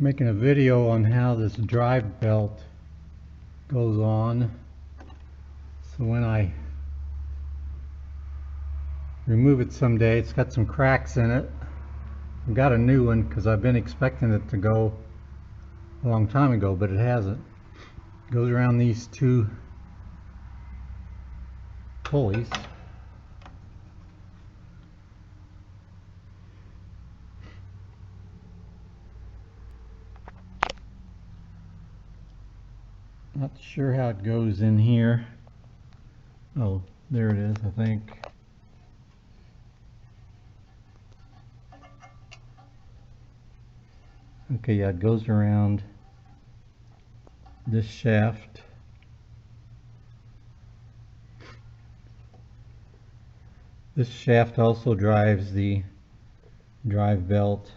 Making a video on how this drive belt goes on. So when I remove it someday, it's got some cracks in it. I've got a new one because I've been expecting it to go a long time ago, but it hasn't. It goes around these two pulleys. Not sure how it goes in here. Oh, there it is, I think. Okay, yeah, it goes around this shaft. This shaft also drives the drive belt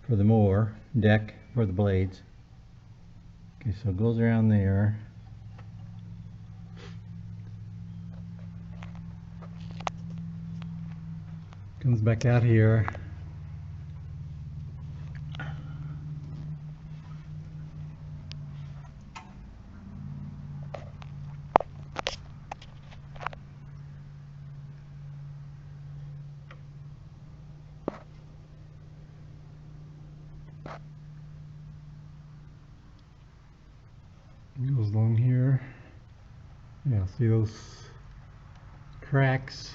for the mower deck for the blades. Okay, so it goes around there. Comes back out here. It goes along here. Yeah, see those cracks?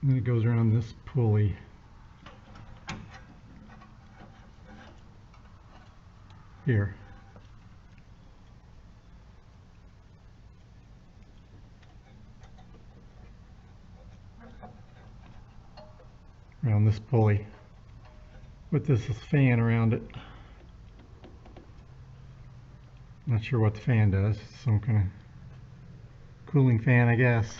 And then it goes around this pulley. Here. Around this pulley. With this fan around it. Not sure what the fan does. Some kind of cooling fan, I guess.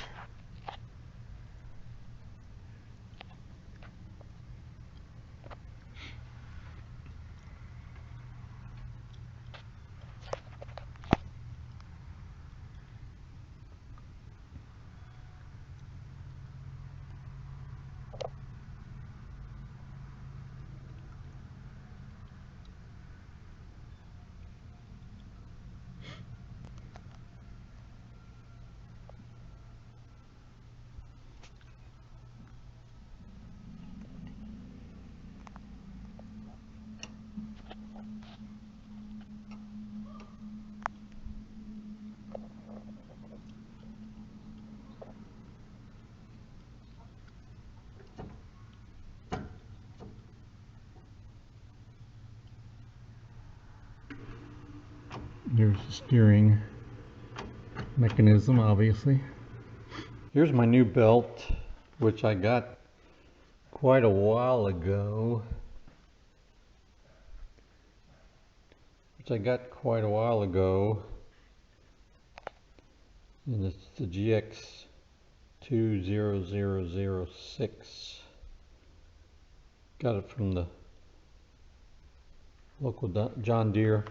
Here's the steering mechanism, obviously. Here's my new belt, which I got quite a while ago. And it's the GX20006. Got it from the local John Deere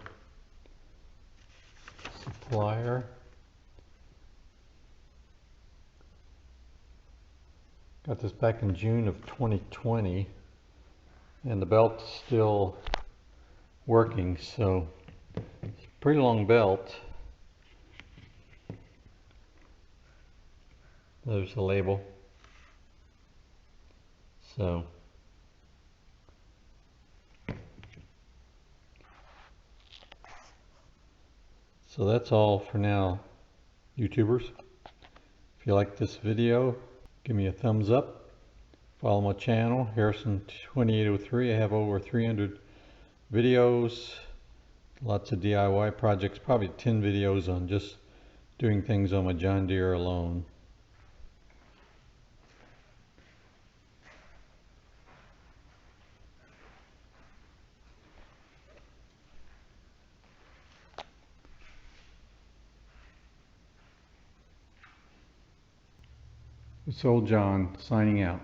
supplier. Got this back in June of 2020, and the belt's still working, so it's a pretty long belt. There's the label. So that's all for now, YouTubers. If you like this video, give me a thumbs up. Follow my channel, Harrison2803. I have over 300 videos, lots of DIY projects, probably 10 videos on just doing things on my John Deere alone. It's old John signing out.